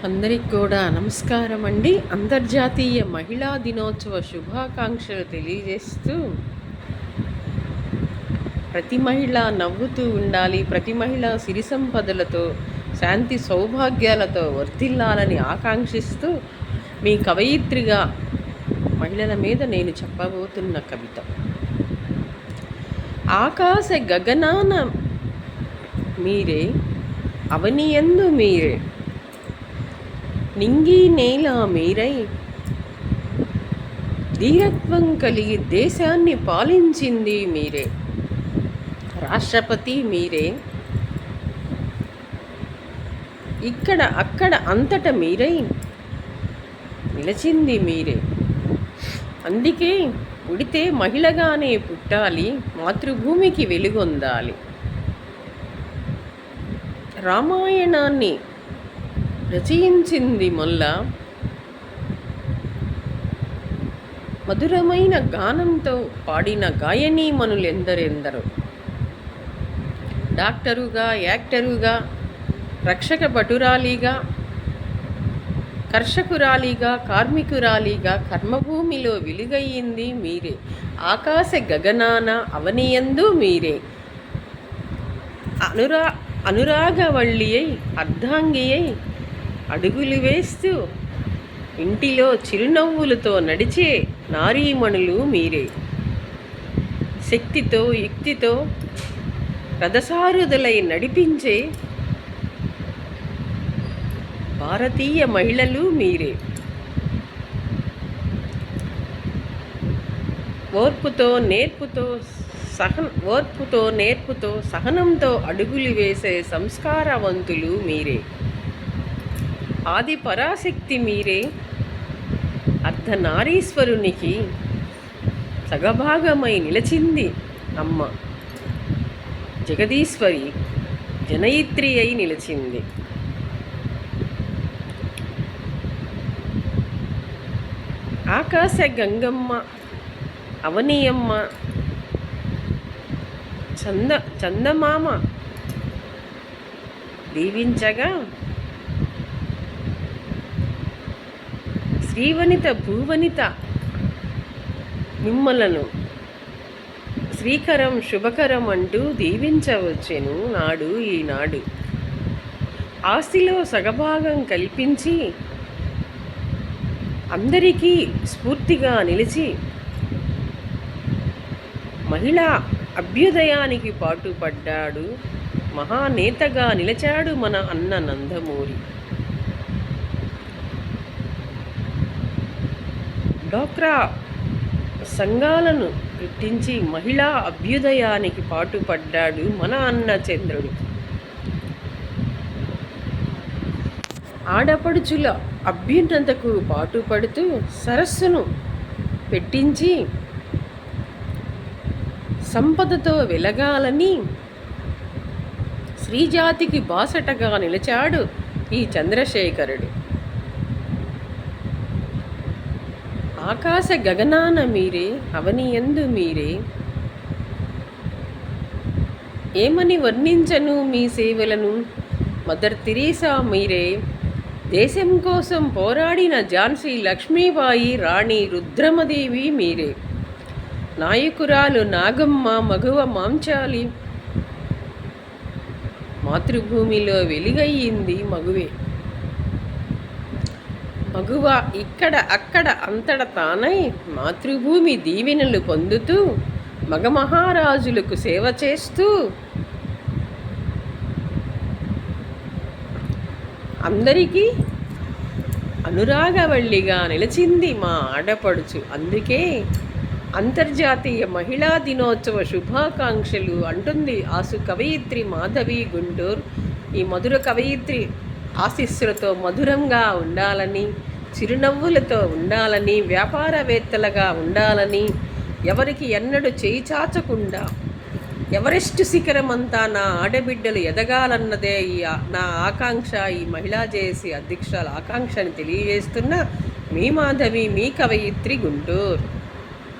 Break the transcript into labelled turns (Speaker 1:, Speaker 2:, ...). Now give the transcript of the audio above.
Speaker 1: అందరికి కూడా నమస్కారం అండి. అంతర్జాతీయ మహిళా దినోత్సవ శుభాకాంక్షలు తెలియజేస్తూ, ప్రతి మహిళ నవ్వుతూ ఉండాలి, ప్రతి మహిళ సిరి సంపదలతో శాంతి సౌభాగ్యాలతో వర్ధిల్లాలని ఆకాంక్షిస్తూ మీ కవయిత్రిగా మహిళల మీద నేను చెప్పబోతున్న కవిత. ఆకాశ గగనాన మీరే, అవనియందు మీరే, నింగి నేల మీరై, ధీరత్వం కలిగి దేశాన్ని పాలించింది మీరే. రాష్ట్రపతి మీరే, ఇక్కడ అక్కడ అంతట మీరై నిలిచింది మీరే. అందుకే పుడితే మహిళగానే పుట్టాలి, మాతృభూమికి వెలుగొందాలి. రామాయణాన్ని రచయించింది మొల్ల, మధురమైన గానంతో పాడిన గాయనీమణులెందరెందరో. డాక్టరుగా, యాక్టరుగా, రక్షక భటురాలిగా, కర్షకురాలిగా, కార్మికురాలిగా కర్మభూమిలో వెలుగయ్యింది మీరే. ఆకాశ గగనాన అవనియందు మీరే, అనురాగవల్లి అయి, అర్ధాంగి అయి అడుగులు వేస్తూ ఇంటిలో చిరునవ్వులతో నడిచే నారీమణులు మీరే. శక్తితో యుక్తితో రథసారుదులై నడిపించే భారతీయ మహిళలు మీరే. ఓర్పుతో నేర్పుతో సహనంతో అడుగులు వేసే సంస్కారవంతులు మీరే. ఆది పరాశక్తి మీరే, అర్ధనారీశ్వరునికి సగభాగమై నిలిచింది అమ్మ. జగదీశ్వరి జనయిత్రి అయి నిలిచింది. ఆకాశ గంగమ్మ, అవనియమ్మ, చందమామ దీవించగా, శ్రీవనిత భూవనిత మిమ్మలను శ్రీకరం శుభకరం అంటూ దీవించవచ్చెను నాడు ఈనాడు. ఆస్తిలో సగభాగం కల్పించి అందరికీ స్ఫూర్తిగా నిలిచి మహిళా అభ్యుదయానికి పాటుపడ్డాడు, మహానేతగా నిలిచాడు మన అన్న నందమూరి. డ్వాక్రా సంఘాలను పెట్టించి మహిళా అభ్యుదయానికి పాటుపడ్డాడు మన అన్న చంద్రుడు. ఆడపడుచుల అభ్యున్నతకు పాటుపడుతూ సరస్సును పెట్టించి సంపదతో వెలగాలని స్త్రీజాతికి బాసటగా నిలిచాడు ఈ చంద్రశేఖరుడు. ఆకాశ గగనాన మీరే, అవనియందు మీరే, ఏమని వర్ణించను మీ సేవలను. మదర్ తెరీసా మీరే, దేశం కోసం పోరాడిన ఝాన్సీ లక్ష్మీబాయి, రాణి రుద్రమదేవి మీరే. నాయకురాలు నాగమ్మ, మగువ మాంచాలి, మాతృభూమిలో వెలుగయ్యింది మగువే. మగువ ఇక్కడ అక్కడ అంతట తానై మాతృభూమి దీవెనలు పొందుతూ మగమహారాజులకు సేవ చేస్తూ అందరికీ అనురాగవల్లిగా నిలిచింది మా ఆడపడుచు. అందుకే అంతర్జాతీయ మహిళా దినోత్సవ శుభాకాంక్షలు అంటుంది ఆసు కవయిత్రి మాధవి గుంటూరు. ఈ మధుర కవయిత్రి ఆశీస్సులతో మధురంగా ఉండాలని, చిరునవ్వులతో ఉండాలని, వ్యాపారవేత్తలుగా ఉండాలని, ఎవరికి ఎన్నడూ చేయి చాచకుండా ఎవరెస్ట్ శిఖరమంతా నా ఆడబిడ్డలు ఎదగాలన్నదే నా ఆకాంక్ష. ఈ మహిళా జేఏసీ అధ్యక్షురాల ఆకాంక్షని తెలియజేస్తున్న మీ మాధవి, మీ కవయిత్రి గుంటూరు.